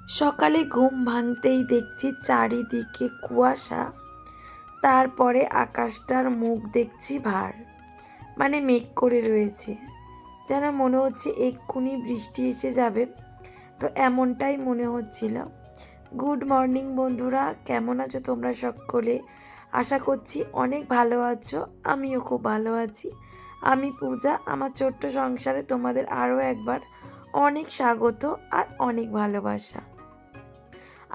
সকালে ঘুম ভাঙতেই দেখছি চারিদিকে কুয়াশা, তারপরে আকাশটার মুখ দেখছি ভার, মানে মেঘ করে রয়েছে, যেন মনে হচ্ছে এক্ষুনি বৃষ্টি এসে যাবে। তো এমনটাই মনে হচ্ছিল। গুড মর্নিং বন্ধুরা, কেমন আছো তোমরা সকলে? আশা করছি অনেক ভালো আছো, আমিও খুব ভালো আছি। আমি পূজা, আমার ছোট্ট সংসারে তোমাদের আরও একবার অনেক স্বাগত আর অনেক ভালোবাসা।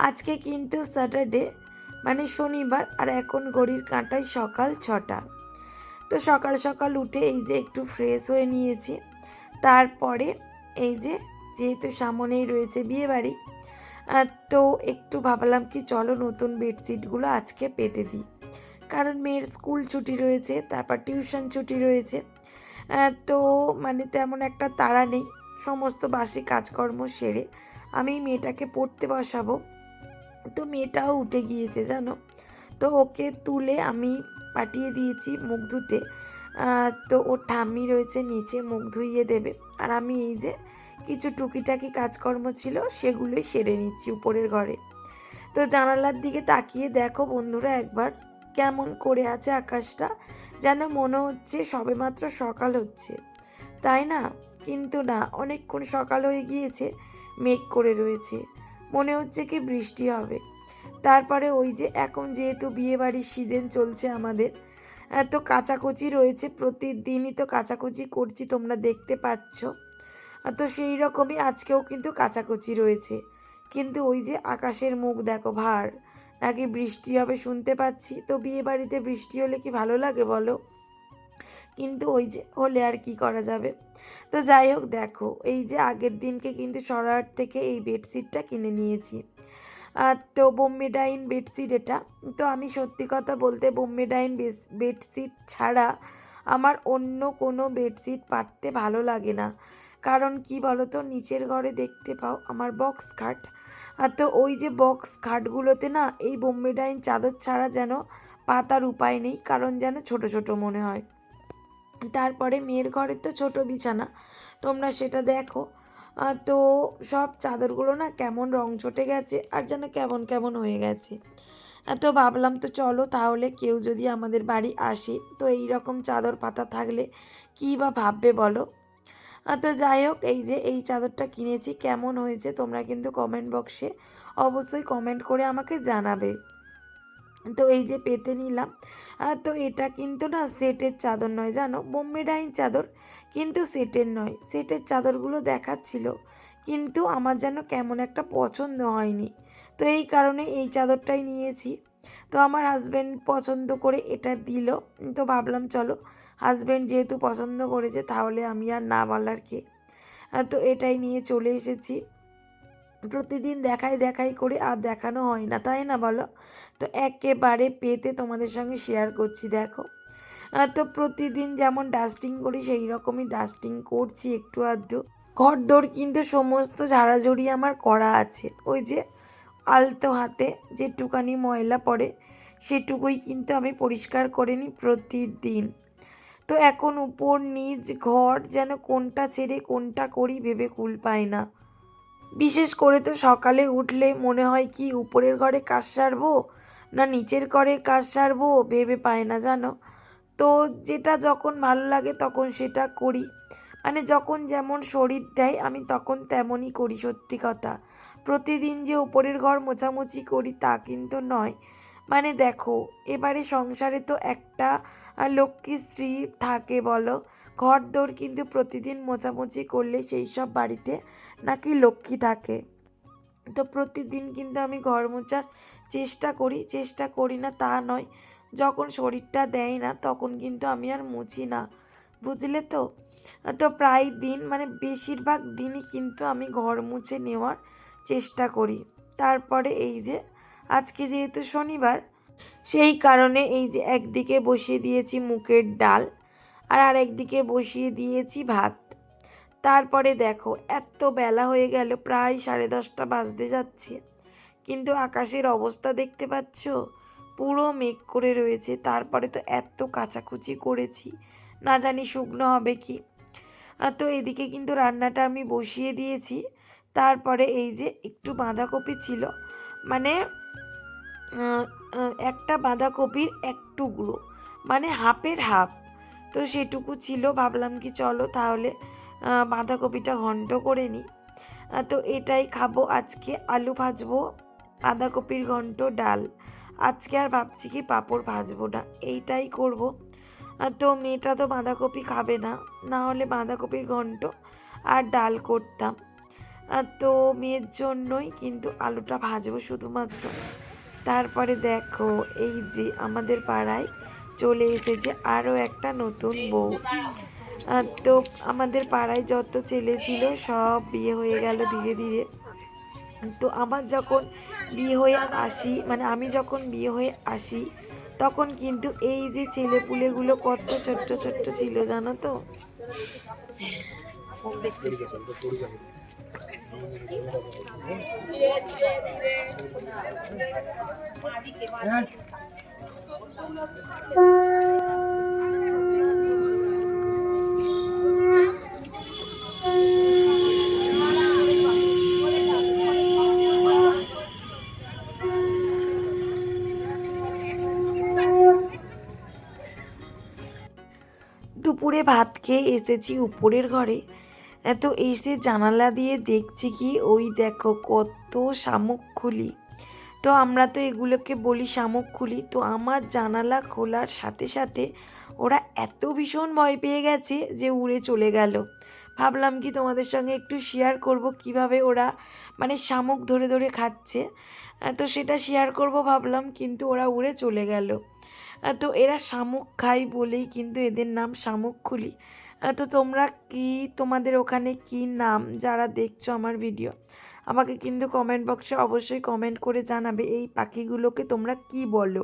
আজকে কিন্তু স্যাটারডে, মানে শনিবার, আর এখন ঘড়ির কাঁটায় সকাল 6টা। তো সকাল সকাল উঠে এই যে একটু ফ্রেশ হয়ে নিয়েছি। তারপরে এই যে, যেহেতু সামনেই রয়েছে বিয়েবাড়ি, তো একটু ভাবলাম কি চলো নতুন বেডশিটগুলো আজকে পেতে দিই, কারণ মেয়ের স্কুল ছুটি রয়েছে, তারপর টিউশন ছুটি রয়েছে। তো মানে তেমন একটা তাড়া নেই, সমস্ত বাসি কাজকর্ম সেরে আমি মেয়েটাকে পড়তে বসাবো। তো মেয়েটাও উঠে গিয়েছে জানো, তো ওকে তুলে আমি পাঠিয়ে দিয়েছি মুখ ধুতে। তো ওর ঠাম্মি রয়েছে নিচে, মুখ ধুইয়ে দেবে, আর আমি এই যে কিছু টুকিটাকি কাজকর্ম ছিল সেগুলোই সেরে নিচ্ছি উপরের ঘরে। তো জানালার দিকে তাকিয়ে দেখো বন্ধুরা একবার, কেমন করে আছে আকাশটা, যেন মনে হচ্ছে সবেমাত্র সকাল হচ্ছে, তাই না? কিন্তু না, অনেকক্ষণ সকাল হয়ে গিয়েছে, মেঘ করে রয়েছে, মনে হচ্ছে কি বৃষ্টি হবে। তারপরে ওই যে এখন যেহেতু বিয়েবাড়ির সিজন চলছে আমাদের, তো কাচাকুচি রয়েছে, প্রতিদিনই তো কাচাকুচি করছি, তোমরা দেখতে পাচ্ছ। তো সেই রকমই আজকেও কিন্তু কাচাকুচি রয়েছে। কিন্তু ওই যে আকাশের মুখ দেখো ভার, নাকি বৃষ্টি হবে শুনতে পাচ্ছি। তো বিয়েবাড়িতে বৃষ্টি হলে কি ভালো লাগে বলো? কিন্তু ওই যে হলে আর কি করা যাবে। তো যাই হোক, দেখো এই যে আগের দিনকে কিন্তু সরাহাট থেকে এই বেডশিটটা কিনে নিয়েছি। তো বোম্বে ডাইন বেডশিট এটা। তো আমি সত্যি কথা বলতে বোম্বে ডাইন বেডশিট ছাড়া আমার অন্য কোনো বেডশিট পাততে ভালো লাগে না। কারণ কি বলো তো, নিচের ঘরে দেখতে পাও আমার বক্স খাট, আর তো ওই যে বক্স খাটগুলোতে না এই বোম্বে ডাইন চাদর ছাড়া যেন পাতার উপায় নেই, কারণ যেন ছোট ছোট মনে হয়। তারপরে মেয়ের ঘরের তো ছোট বিছানা, তোমরা সেটা দেখো। তো সব চাদরগুলো না কেমন রং চটে গেছে, আর যেন কেমন কেমন হয়ে গেছে। তো ভাবলাম তো চলো তাহলে, কেউ যদি আমাদের বাড়ি আসে তো এই রকম চাদর পাতা থাকলে কী বা ভাববে বলো। তো যাই হোক, এই যে এই চাদরটা কিনেছি, কেমন হয়েছে তোমরা কিন্তু কমেন্ট বক্সে অবশ্যই কমেন্ট করে আমাকে জানাবে। তো এই যে পেতে নিলাম। তো এটা কিন্তু না সেটের চাদর নয় জানো, বোম্বে ডাইন চাদর, কিন্তু সেটের নয়। সেটের চাদরগুলো দেখাচ্ছিল, কিন্তু আমার যেন কেমন একটা পছন্দ হয়নি। তো এই কারণে এই চাদরটাই নিয়েছি। তো আমার হাজব্যান্ড পছন্দ করে এটা দিল। তো ভাবলাম চলো, হাজব্যান্ড যেহেতু পছন্দ করেছে তাহলে আমি আর না বলার কে। তো এটাই নিয়ে চলে এসেছি। প্রতিদিন দেখাই দেখাই করে আর দেখানো হয় না, তাই না বলো? তো একেবারে পেতে তোমাদের সঙ্গে শেয়ার করছি দেখো। তো প্রতিদিন যেমন ডাস্টিং করি সেই রকমই ডাস্টিং করছি একটু আধটু। ঘরদোর কিন্তু সমস্ত ঝাড়াঝড়ি আমার করা আছে, ওই যে আলতো হাতে যেটুকানি ময়লা পড়ে সেটুকুই কিন্তু আমি পরিষ্কার করে নিই প্রতিদিন। তো এখন উপর নিচ ঘর যেন কোনটা ছেড়ে কোনটা করি ভেবে কুল পাই না। বিশেষ করে তো সকালে উঠলে মনে হয় কি উপরের ঘরে কাজ সারবো না নিচের ঘরে কাজ সারবো ভেবে পায় না জানো। তো যেটা যখন ভালো লাগে তখন সেটা করি, মানে যখন যেমন শরীর দেয় আমি তখন তেমনই করি। সত্যি কথা, প্রতিদিন যে উপরের ঘর মোছামুছি করি তা কিন্তু নয়। মানে দেখো, এবারে সংসারে তো একটা লক্ষ্মী স্ত্রী থাকে বলো, ঘরদোর কিন্তু প্রতিদিন মোছামুছি করলে সেই সব বাড়িতে নাকি লক্ষ্মী থাকে। তো প্রতিদিন কিন্তু আমি ঘর মোছার চেষ্টা করি না তা নয়, যখন শরীরটা দেয় না তখন কিন্তু আমি আর মুছি না, বুঝলে তো? তো প্রায় দিন, মানে বেশিরভাগ দিনই কিন্তু আমি ঘর মুছে নেওয়ার চেষ্টা করি। তারপরে এই যে আজকে যেহেতু শনিবার, সেই কারণে এই যে একদিকে বসিয়ে দিয়েছি মুগের ডাল, আর আরেকদিকে বসিয়ে দিয়েছি ভাত। তারপরে দেখো এত বেলা হয়ে গেল, প্রায় 10:30 বাজতে যাচ্ছে, কিন্তু আকাশের অবস্থা দেখতে পাচ্ছ, পুরো মেঘ করে রয়েছে। তারপরে তো এত কাচাকুচি করেছি, না জানি শুকনো হবে কি। তো এদিকে কিন্তু রান্নাটা আমি বসিয়ে দিয়েছি। তারপরে এই যে একটু বাঁধাকপি ছিল, মানে একটা বাঁধাকপির এক টুকরো, মানে হাফের হাফ। তো সেটুকু ছিল, ভাবলাম কি চলো তাহলে বাঁধাকপিটা ঘন্ট করে নিই। তো এটাই খাবো আজকে, আলু ভাজবো, বাঁধাকপির ঘন্ট, ডাল। আজকে আর ভাবছি কি পাঁপড় ভাজবো না, এইটাই করব। তো মেয়েটা তো বাঁধাকপি খাবে না, না হলে বাঁধাকপির ঘন্ট আর ডাল করতাম। তো মেয়ের জন্যই কিন্তু আলুটা ভাজবো শুধুমাত্র। তারপরে দেখো এই যে আমাদের পাড়ায় চলে এসেছে আরও একটা নতুন বউ। তো আমাদের পাড়ায় যত ছেলে ছিল সব বিয়ে হয়ে গেল ধীরে ধীরে। তো আমার যখন বিয়ে হয়ে আসি, মানে আমি যখন বিয়ে হয়ে আসি, তখন কিন্তু এই যে ছেলেপুলেগুলো কত ছোট্ট ছোট্ট ছিল জানো তো। দুপুরে ভাত খেয়ে এসেছি উপরের ঘরে। এত এসে জানালা দিয়ে দেখছি কি ওই দেখো কত শামুকখুলি। তো আমরা তো এগুলোকে বলি শামুকখুলি। তো আমার জানালা খোলার সাথে সাথে ওরা এত ভীষণ ভয় পেয়ে গেছে যে উড়ে চলে গেল। ভাবলাম কি তোমাদের সঙ্গে একটু শেয়ার করব কিভাবে ওরা মানে শামুক ধরে ধরে খাচ্ছে। তো সেটা শেয়ার করব ভাবলাম, কিন্তু ওরা উড়ে চলে গেল। তো এরা শামুক খায় বলেই কিন্তু এদের নাম শামুকখুলি। তো তোমরা কি, তোমাদের ওখানে কি নাম যারা দেখছো আমার ভিডিও, আমাকে কিন্তু কমেন্ট বক্সে অবশ্যই কমেন্ট করে জানাবে এই পাখিগুলোকে তোমরা কি বলো।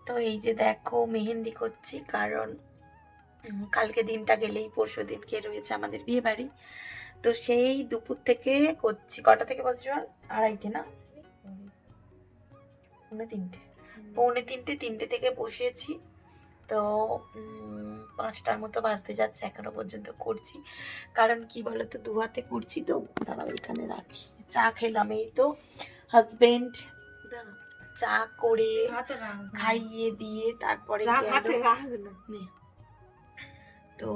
তো এই যে দেখো মেহেন্দি করছি, কারণ কালকে দিনটা গেলেই পরশু দিনকে রয়েছে আমাদের বিয়ে বাড়ি। তো সেই দুপুর থেকে করছি। কটা থেকে বসছি বল? 2:30 না, 3:45, 3:45 থেকে বসেছি। তো 5টার মতো বাজতে যাচ্ছে, এখনো পর্যন্ত করছি। কারণ কি বলতো, দু হাতে করছি তো। দাঁড়াও এখানে রাখি। চা খেলাম, এই তো হাজবেন্ড চা করে খাইয়ে দিয়ে তারপরে তো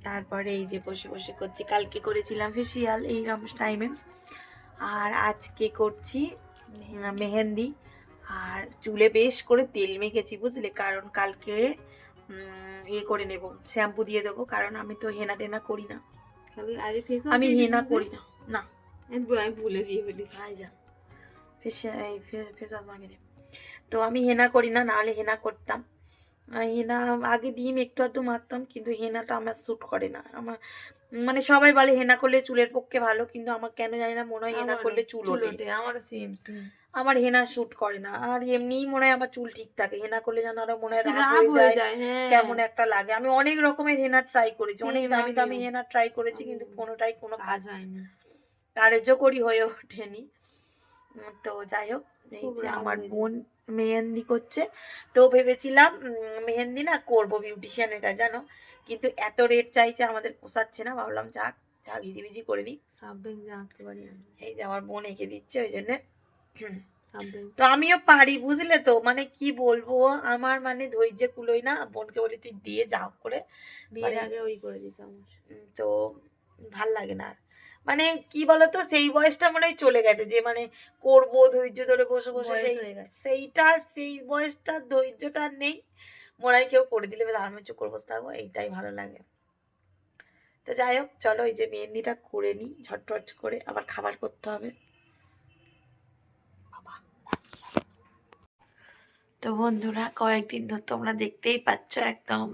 তারপরে এই যে বসে বসে করছি। কালকে করেছিলাম ফেসিয়াল এই টাইমে, আর আজকে করছি মেহেন্দি। আর চুলে বেশ করে তেল মেখেছি বুঝলে, কারণ কালকে ইয়ে করে নেব, শ্যাম্পু দিয়ে দেবো। কারণ আমি তো হেনা টেনা করি না, আমি হেনা করি না। না আমি ভুলে দিয়ে ফেলেছি, ফেস ওয়াশ মাখিয়ে। তো আমি হেনা করি না, নাহলে হেনা করতাম। হেনা আগে ডিম একটু আধটু মাখতাম, কিন্তু হেনাটা আমার স্যুট করে না। আমার মানে সবাই বলে হেনা করলে চুলের পক্ষে ভালো, কিন্তু আমার কেন জানি না মনে হয় হেনা করলে চুল ওঠে। আমার সেম আমার হেনা স্যুট করে না। আর এমনিই মনে হয় আমার চুল ঠিক থাকে, হেনা করলে যেন আরো মনে হয় রাগ হয়ে যায়, কেমন একটা লাগে। আমি অনেক রকমের হেনা ট্রাই করেছি, অনেক দামি দামি হেনা ট্রাই করেছি, কিন্তু কোনোটাই কোনো কাজ হয়নি, কার্যকরী হয়ে ওঠেনি। তো যাই হোক, এই যে আমার বোন মেহেন্দি করছে। তো ভেবেছিলাম মেহেন্দি না করবো বিউটিশিয়ানের কাছে জানো, কিন্তু এত রেট চাইছে আমাদের পোষাচ্ছে না। ভাবলাম যাক যা ভিজি করে নিই, আঁকতে পারি। এই যে আমার বোন এঁকে দিচ্ছে, ওই জন্য তো আমিও পারি বুঝলে। তো মানে কি বলবো, আমার মানে ধৈর্য কুলোই না। বোনকে বলি তুই দিয়ে যাও করে, বিয়ের আগে ওই করে দিতাম। তো ভাল লাগে না। মানে কি বলতো, সেই বয়সটা মনে হয় চলে গেছে, যে মানে করবো ধৈর্য ধরে বসে বসে, সেইটার সেই বয়সটার ধৈর্যটা নেই। মনে হয় কেউ করে দিলে বেশ আরামে চুপ করে বসে থাকবো, এইটাই ভালো লাগে। তো যাই হোক চলো, এই যে মেহেন্দিটা করে নিই ঝটপট করে, আবার খাবার করতে হবে। তো বন্ধুরা, কয়েকদিন ধরে তোমরা দেখতেই পাচ্ছ একদম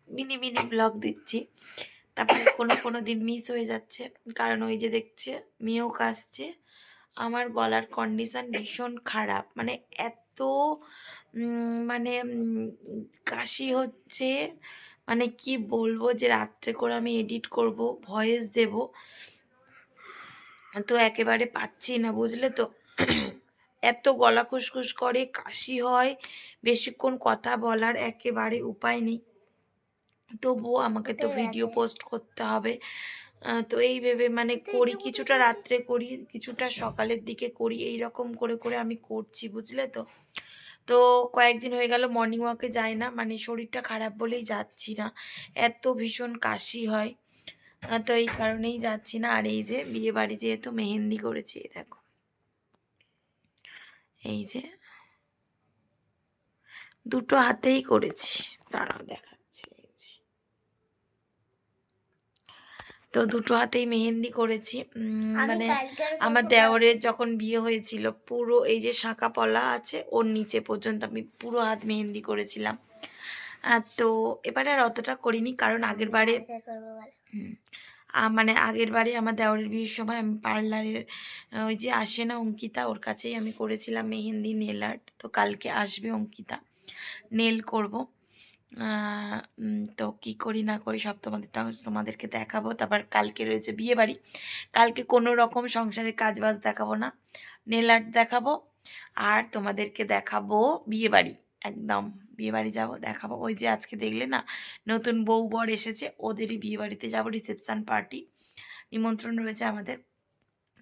মিনি মিনি ব্লগ দিচ্ছি। তারপরে কোনো দিন মিস হয়ে যাচ্ছে, কারণ ওই যে দেখছে মেয়েও কাশছে। আমার গলার কন্ডিশন ভীষণ খারাপ, মানে এত মানে কাশি হচ্ছে, মানে কি বলবো, যে রাত্রে করে আমি এডিট করব, ভয়েস দেব। তো একেবারে পাচ্ছি না, বুঝলে তো। এত গলা খুসখুস করে, কাশি হয়, বেশিক্ষণ কথা বলার একেবারে উপায় নেই। তবুও আমাকে তো ভিডিও পোস্ট করতে হবে। তো এই ভেবে মানে করি, কিছুটা রাত্রে করি, কিছুটা সকালের দিকে করি, এই রকম করে করে আমি করছি, বুঝলে তো। তো কয়েকদিন হয়ে গেল মর্নিং ওয়াকে যাই না, মানে শরীরটা খারাপ বলেই যাচ্ছি না, এত ভীষণ কাশি হয়। তো এই কারণেই যাচ্ছি না। আর এই যে বিয়ে বাড়ি যেহেতু মেহেন্দি করেছি, এই দেখো, এই যে দুটো হাতেই করেছি, দাঁড়াও দেখাচ্ছি। এই যে, তো দুটো হাতেই মেহেন্দি করেছি। মানে আমার দেওরের যখন বিয়ে হয়েছিল, পুরো এই যে শাঁখা পলা আছে ওর নিচে পর্যন্ত আমি পুরো হাত মেহেন্দি করেছিলাম। তো এবারে আর অতটা করিনি, কারণ আগের বারে মানে আগের বারে আমার দেওরের বিয়ের সময় আমি পার্লারের ওই যে আসে না অঙ্কিতা, ওর কাছেই আমি করেছিলাম মেহেন্দি, নেল আর্ট। তো কালকে আসবে অঙ্কিতা, নেল করব। তো কি করি না করি সব তোমাদেরকে দেখাবো। তারপর কালকে রয়েছে বিয়ে বাড়ি, কালকে কোনো রকম সংসারের কাজ বাজ দেখাবো না, নেল আর্ট দেখাবো আর তোমাদেরকে দেখাবো বিয়ে বাড়ি। একদম বিয়ে বাড়ি যাবো, দেখাবো। ওই যে আজকে দেখলে না নতুন বউ বর এসেছে, ওদেরই বিয়ে বাড়িতে যাবো, রিসেপশন পার্টি, নিমন্ত্রণ রয়েছে আমাদের।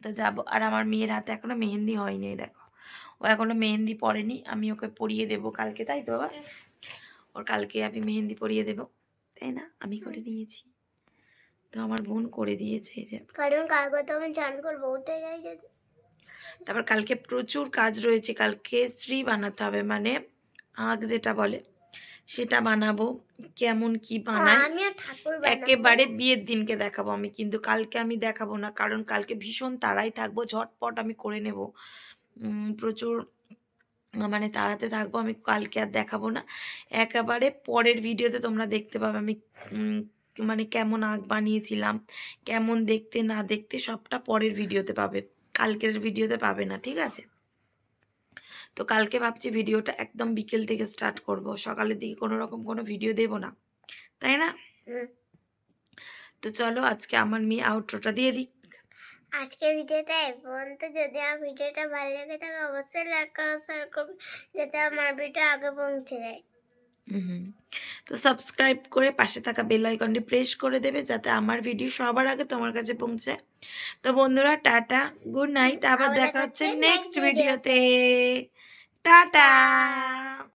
তো যাবো। আর আমার মেয়ের হাতে এখনো মেহেন্দি হয়নি, দেখো ও এখনো মেহেন্দি পরেনি, আমি ওকে পরিয়ে দেবো কালকে, তাই তো বাবা? ওর কালকে আমি মেহেন্দি পরিয়ে দেবো, তাই না? আমি করে নিয়েছি, তো আমার বোন করে দিয়েছে। এই যে কারণ কালকে তো আমি চান করবো, উঠে যাই যদি। তারপর কালকে প্রচুর কাজ রয়েছে, কালকে শ্রী বানাতে হবে, মানে আগ যেটা বলে সেটা বানাবো। কেমন কি বানাই আমিও ঠাকুর বানাবো। একেবারে বিয়ের দিনকে দেখাবো আমি, কিন্তু কালকে আমি দেখাবো না, কারণ কালকে ভীষণ তাড়াই থাকবো, ঝটপট আমি করে নেব। প্রচুর মানে তাড়াতে থাকবো, আমি কালকে আর দেখাবো না, একেবারে পরের ভিডিওতে তোমরা দেখতে পাবে আমি মানে কেমন আগ বানিয়েছিলাম, কেমন দেখতে না দেখতে সবটা পরের ভিডিওতে পাবে, কালকের ভিডিওতে পাবে না, ঠিক আছে? তো কালকে ভাবছি ভিডিওটা একদম বিকেল থেকে স্টার্ট করব, সকালের দিকে কোনো রকম কোনো ভিডিও দেব না, তাই না? তো চলো আজকে আমার মেয়ে আউটরোটা দিয়ে দিক। আজকে ভিডিওটা এই পর্যন্ত। যদি আমার ভিডিওটা ভালো লেগে থাকে অবশ্যই লাইক করো, শেয়ার করবে, যাতে আমার ভিডিও আগে পৌঁছে যায়। তো সাবস্ক্রাইব করে পাশে থাকা বেল আইকনটি প্রেস করে দেবে, যাতে আমার ভিডিও সবার আগে তোমার কাছে পৌঁছে। তো বন্ধুরা টাটা, গুড নাইট, আবার দেখা হচ্ছে নেক্সট ভিডিওতে। টাটা।